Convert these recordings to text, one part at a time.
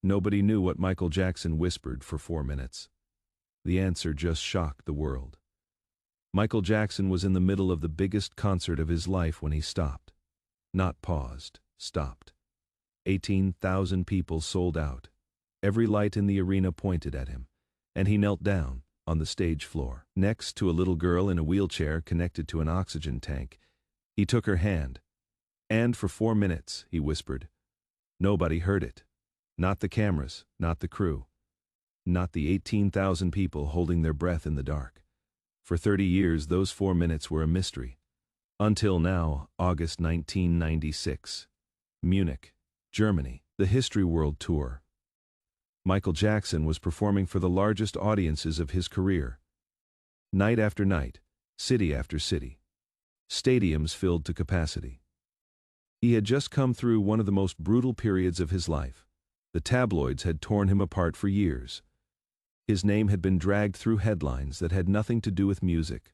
Nobody knew what Michael Jackson whispered for 4 minutes. The answer just shocked the world. Michael Jackson was in the middle of the biggest concert of his life when he stopped. Not paused, stopped. 18,000 people sold out. Every light in the arena pointed at him, and he knelt down on the stage floor, next to a little girl in a wheelchair connected to an oxygen tank. He took her hand, and for 4 minutes, he whispered. Nobody heard it. Not the cameras, not the crew. Not the 18,000 people holding their breath in the dark. For 30 years, those 4 minutes were a mystery. Until now, August 1996. Munich, Germany, the History World Tour. Michael Jackson was performing for the largest audiences of his career. Night after night, city after city. Stadiums filled to capacity. He had just come through one of the most brutal periods of his life. The tabloids had torn him apart for years. His name had been dragged through headlines that had nothing to do with music.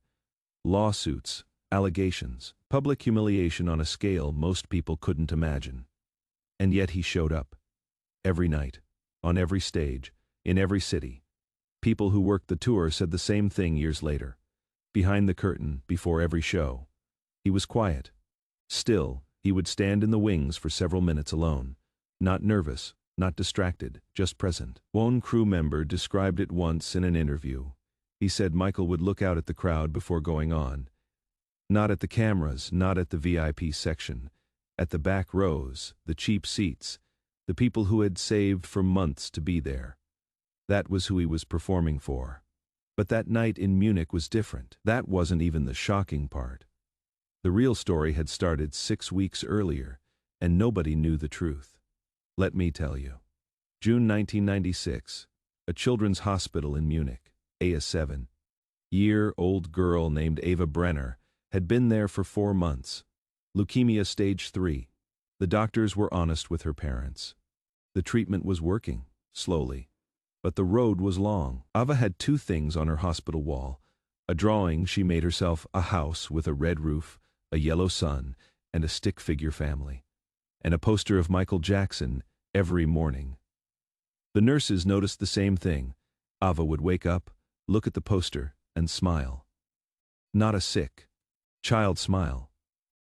Lawsuits, allegations, public humiliation on a scale most people couldn't imagine. And yet he showed up. Every night, on every stage, in every city. People who worked the tour said the same thing years later. Behind the curtain, before every show, he was quiet. Still, he would stand in the wings for several minutes alone. Not nervous, not distracted, just present. One crew member described it once in an interview. He said Michael would look out at the crowd before going on. Not at the cameras, not at the VIP section. At the back rows, the cheap seats, the people who had saved for months to be there. That was who he was performing for. But that night in Munich was different. That wasn't even the shocking part. The real story had started 6 weeks earlier, and nobody knew the truth. Let me tell you. June 1996, a children's hospital in Munich, a 7-year-old girl named Ava Brenner had been there for 4 months. Leukemia stage 3. The doctors were honest with her parents. The treatment was working, slowly. But the road was long. Ava had 2 things on her hospital wall. A drawing she made herself, a house with a red roof, a yellow sun, and a stick figure family. And a poster of Michael Jackson every morning. The nurses noticed the same thing. Ava would wake up, look at the poster, and smile. Not a sick child smile.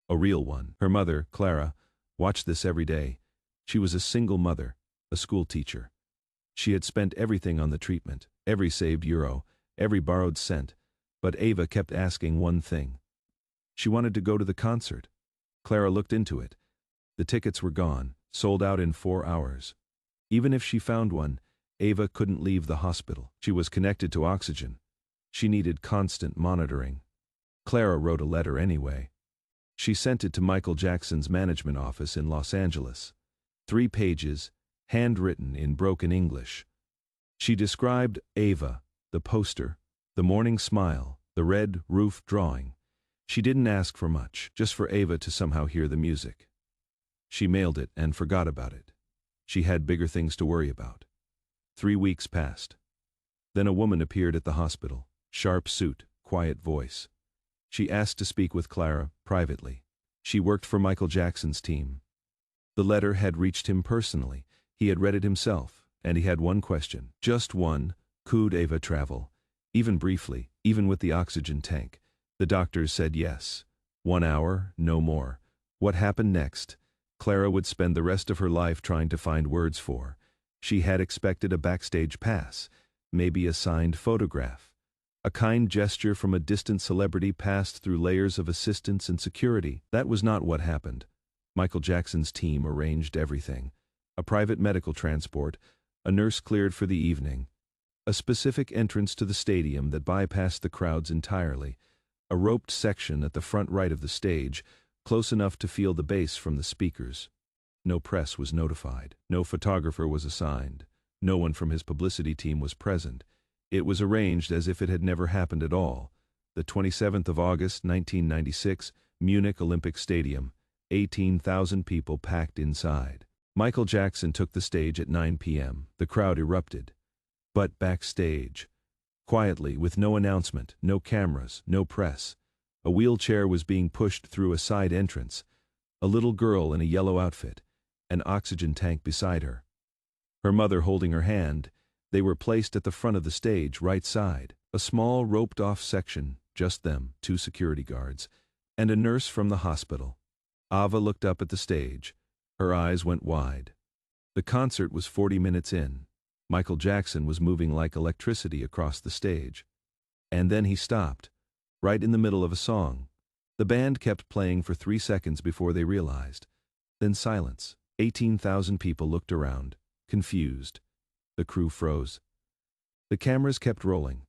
A real one. Her mother, Clara, watched this every day. She was a single mother, a school teacher. She had spent everything on the treatment, every saved euro, every borrowed cent, but Ava kept asking one thing. She wanted to go to the concert. Clara looked into it. The tickets were gone, sold out in 4 hours. Even if she found one, Ava couldn't leave the hospital. She was connected to oxygen. She needed constant monitoring. Clara wrote a letter anyway. She sent it to Michael Jackson's management office in Los Angeles. 3 pages, handwritten in broken English. She described Ava, the poster, the morning smile, the red roof drawing. She didn't ask for much, just for Ava to somehow hear the music. She mailed it and forgot about it. She had bigger things to worry about. 3 weeks passed. Then a woman appeared at the hospital, sharp suit, quiet voice. She asked to speak with Clara privately. She worked for Michael Jackson's team. The letter had reached him personally. He had read it himself, and he had one question. Just one. Could Ava travel? Even briefly, even with the oxygen tank. The doctors said yes. 1 hour, no more. What happened next? Clara would spend the rest of her life trying to find words for. She had expected a backstage pass, maybe a signed photograph. A kind gesture from a distant celebrity passed through layers of assistance and security. That was not what happened. Michael Jackson's team arranged everything. A private medical transport, a nurse cleared for the evening, a specific entrance to the stadium that bypassed the crowds entirely, a roped section at the front right of the stage, close enough to feel the bass from the speakers. No press was notified. No photographer was assigned. No one from his publicity team was present. It was arranged as if it had never happened at all. The 27th of August, 1996, Munich Olympic Stadium. 18,000 people packed inside. Michael Jackson took the stage at 9 p.m. The crowd erupted. But backstage, quietly, with no announcement, no cameras, no press, a wheelchair was being pushed through a side entrance. A little girl in a yellow outfit, an oxygen tank beside her. her mother holding her hand. They were placed at the front of the stage, right side. A small roped-off section, just them, 2 security guards, and a nurse from the hospital. Ava looked up at the stage. Her eyes went wide. The concert was 40 minutes in. Michael Jackson was moving like electricity across the stage. And then he stopped, right in the middle of a song. The band kept playing for 3 seconds before they realized. Then silence. 18,000 people looked around, confused. The crew froze. The cameras kept rolling.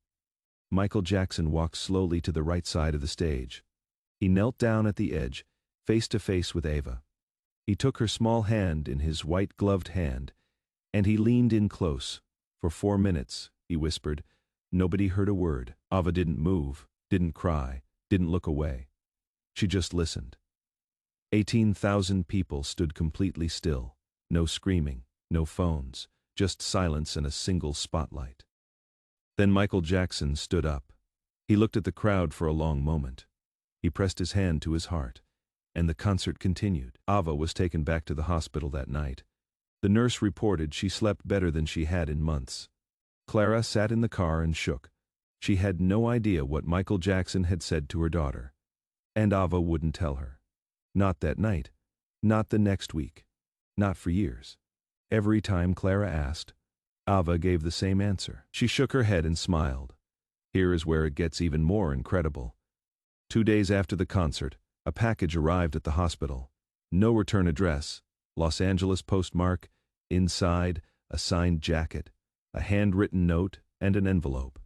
Michael Jackson walked slowly to the right side of the stage. He knelt down at the edge, face to face with Ava. He took her small hand in his white-gloved hand, and he leaned in close. For 4 minutes, he whispered. Nobody heard a word. Ava didn't move, didn't cry, didn't look away. She just listened. 18,000 people stood completely still. No screaming, no phones, just silence and a single spotlight. Then Michael Jackson stood up. He looked at the crowd for a long moment. He pressed his hand to his heart, and the concert continued. Ava was taken back to the hospital that night. The nurse reported she slept better than she had in months. Clara sat in the car and shook. She had no idea what Michael Jackson had said to her daughter. And Ava wouldn't tell her. Not that night. Not the next week. Not for years. Every time Clara asked, Ava gave the same answer. She shook her head and smiled. Here is where it gets even more incredible. 2 days after the concert, a package arrived at the hospital. No return address, Los Angeles postmark, inside, a signed jacket, a handwritten note, and an envelope.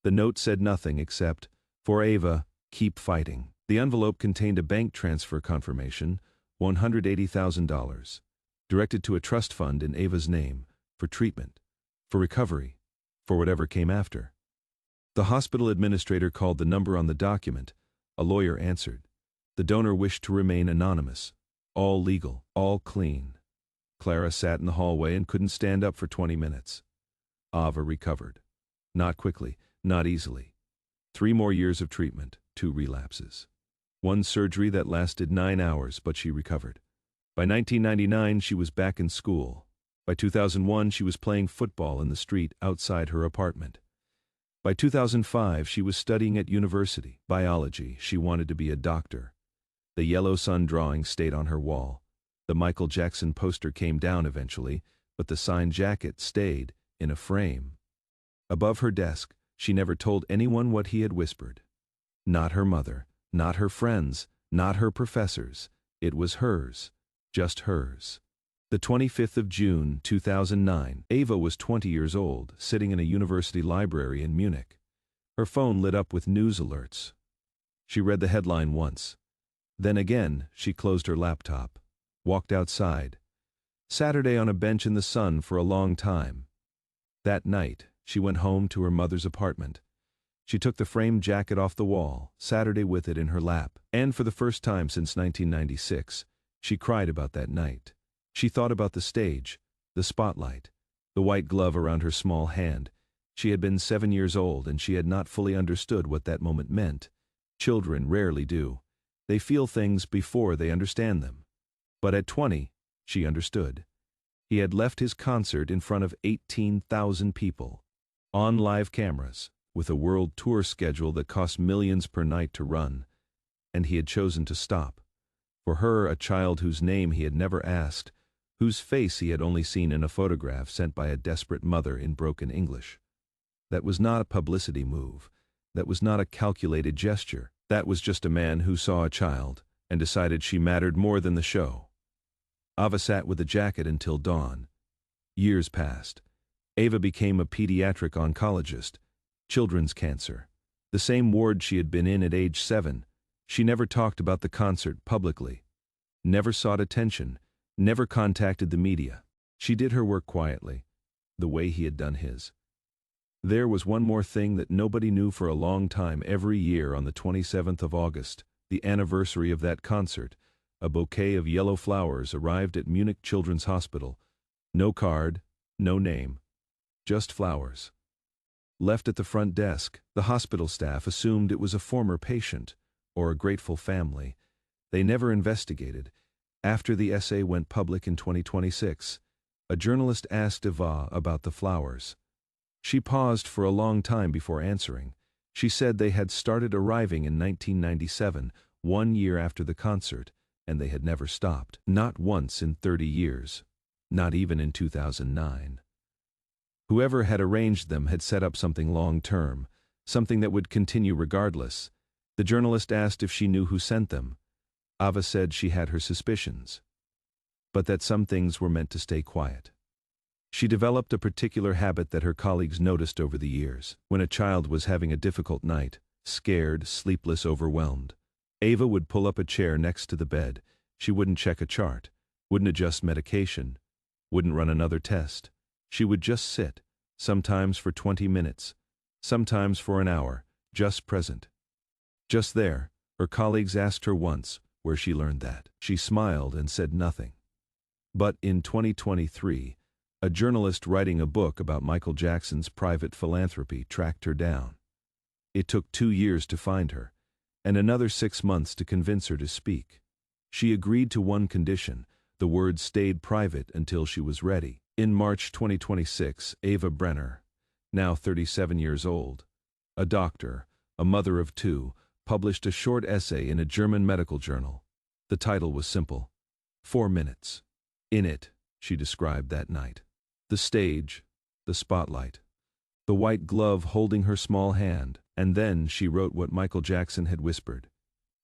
The note said nothing except, "For Ava, keep fighting." The envelope contained a bank transfer confirmation, $180,000, directed to a trust fund in Ava's name, for treatment, for recovery, for whatever came after. The hospital administrator called the number on the document. A lawyer answered. The donor wished to remain anonymous. All legal, all clean. Clara sat in the hallway and couldn't stand up for 20 minutes. Ava recovered. Not quickly, not easily. 3 more years of treatment, 2 relapses. 1 surgery that lasted 9 hours, but she recovered. By 1999, she was back in school. By 2001, she was playing football in the street outside her apartment. By 2005, she was studying at university, biology. She wanted to be a doctor. The yellow sun drawing stayed on her wall. The Michael Jackson poster came down eventually, but the signed jacket stayed in a frame. Above her desk, she never told anyone what he had whispered. Not her mother, not her friends, not her professors. It was hers, just hers. The 25th of June, 2009, Ava was 20 years old, sitting in a university library in Munich. Her phone lit up with news alerts. She read the headline once. Then again, she closed her laptop, walked outside. Saturday on a bench in the sun for a long time. That night, she went home to her mother's apartment. She took the framed jacket off the wall, Saturday with it in her lap, and for the first time since 1996, she cried about that night. She thought about the stage, the spotlight, the white glove around her small hand. She had been 7 years old and she had not fully understood what that moment meant. Children rarely do. They feel things before they understand them. But at 20, she understood. He had left his concert in front of 18,000 people, on live cameras, with a world tour schedule that cost millions per night to run, and he had chosen to stop. For her, a child whose name he had never asked, whose face he had only seen in a photograph sent by a desperate mother in broken English. That was not a publicity move. That was not a calculated gesture. That was just a man who saw a child and decided she mattered more than the show. Ava sat with the jacket until dawn. Years passed. Ava became a pediatric oncologist, children's cancer. The same ward she had been in at age 7. She never talked about the concert publicly. Never sought attention. Never contacted the media. She did her work quietly, the way he had done his. There was one more thing that nobody knew for a long time. Every year on the 27th of August, the anniversary of that concert, a bouquet of yellow flowers arrived at Munich Children's Hospital. No card, no name, just flowers. Left at the front desk, the hospital staff assumed it was a former patient or a grateful family. They never investigated. After the essay went public in 2026, A journalist asked Eva about the flowers. She paused for a long time before answering. She said they had started arriving in 1997, 1 year after the concert, and they had never stopped. Not once in 30 years. Not even in 2009. Whoever had arranged them had set up something long-term, something that would continue regardless. The journalist asked if she knew who sent them. Ava said she had her suspicions, but that some things were meant to stay quiet. She developed a particular habit that her colleagues noticed over the years. When a child was having a difficult night, scared, sleepless, overwhelmed, Ava would pull up a chair next to the bed. She wouldn't check a chart, wouldn't adjust medication, wouldn't run another test. She would just sit, sometimes for 20 minutes, sometimes for an hour, just present. Just there. Her colleagues asked her once where she learned that. She smiled and said nothing. But in 2023, a journalist writing a book about Michael Jackson's private philanthropy tracked her down. It took 2 years to find her, and another 6 months to convince her to speak. She agreed to one condition: the words stayed private until she was ready. In March 2026, Ava Brenner, now 37 years old, a doctor, a mother of 2, published a short essay in a German medical journal. The title was simple: 4 minutes. In it, she described that night. The stage, the spotlight, the white glove holding her small hand, and then she wrote what Michael Jackson had whispered.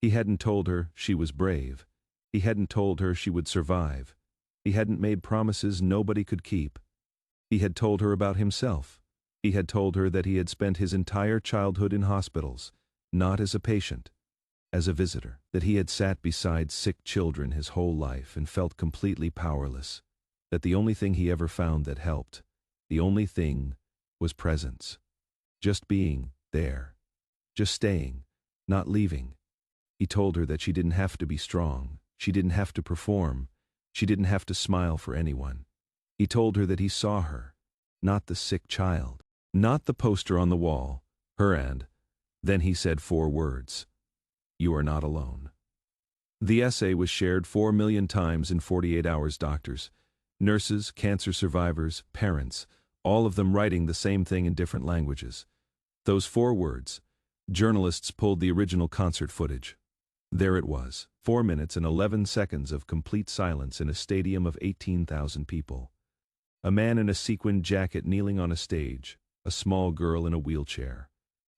He hadn't told her she was brave. He hadn't told her she would survive. He hadn't made promises nobody could keep. He had told her about himself. He had told her that he had spent his entire childhood in hospitals, not as a patient, as a visitor, that he had sat beside sick children his whole life and felt completely powerless, that the only thing he ever found that helped, the only thing, was presence. Just being there. Just staying, not leaving. He told her that she didn't have to be strong. She didn't have to perform. She didn't have to smile for anyone. He told her that he saw her, not the sick child, not the poster on the wall, her, and then he said 4 words: "You are not alone." The essay was shared 4 million times in 48 hours. Doctors, nurses, cancer survivors, parents, all of them writing the same thing in different languages. Those 4 words. Journalists pulled the original concert footage. There it was, 4 minutes and 11 seconds of complete silence in a stadium of 18,000 people. A man in a sequined jacket kneeling on a stage, a small girl in a wheelchair.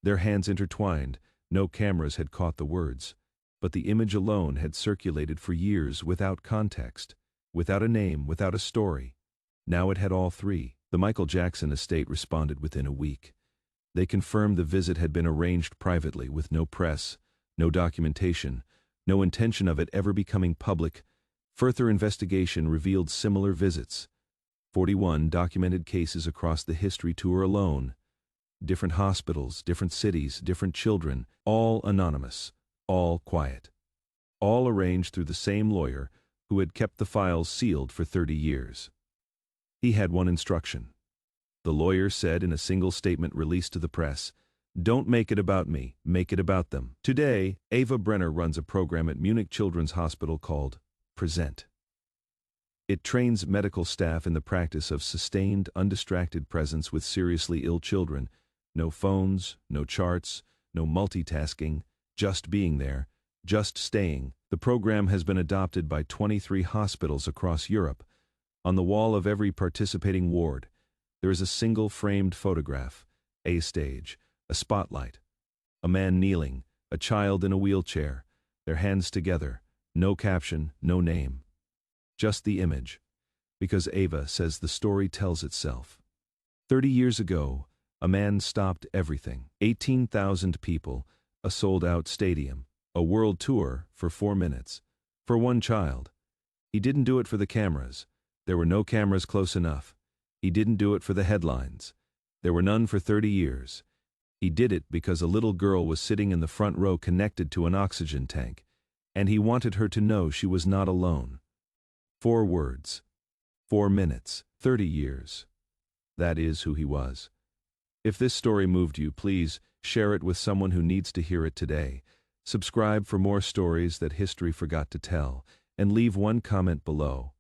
Their hands intertwined. No cameras had caught the words, but the image alone had circulated for years without context, without a name, without a story. Now it had all 3. The Michael Jackson estate responded within a week. They confirmed the visit had been arranged privately with no press, no documentation, no intention of it ever becoming public. Further investigation revealed similar visits. 41 documented cases across the history tour alone. Different hospitals, different cities, different children, all anonymous, all quiet. All arranged through the same lawyer who had kept the files sealed for 30 years. He had one instruction. The lawyer said in a single statement released to the press, "Don't make it about me, make it about them." Today, Ava Brenner runs a program at Munich Children's Hospital called Present. It trains medical staff in the practice of sustained, undistracted presence with seriously ill children. No phones, no charts, no multitasking, just being there, just staying. The program has been adopted by 23 hospitals across Europe. On the wall of every participating ward, there is a single framed photograph, a stage, a spotlight, a man kneeling, a child in a wheelchair, their hands together, no caption, no name. Just the image, because Ava says the story tells itself. 30 years ago, a man stopped everything. 18,000 people, a sold-out stadium, a world tour for 4 minutes, for one child. He didn't do it for the cameras. There were no cameras close enough. He didn't do it for the headlines. There were none for 30 years. He did it because a little girl was sitting in the front row connected to an oxygen tank, and he wanted her to know she was not alone. 4 words. 4 minutes. 30 years. That is who he was. If this story moved you, please share it with someone who needs to hear it today. Subscribe for more stories that history forgot to tell, and leave one comment below.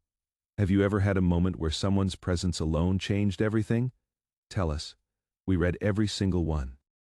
Have you ever had a moment where someone's presence alone changed everything? Tell us. We read every single one.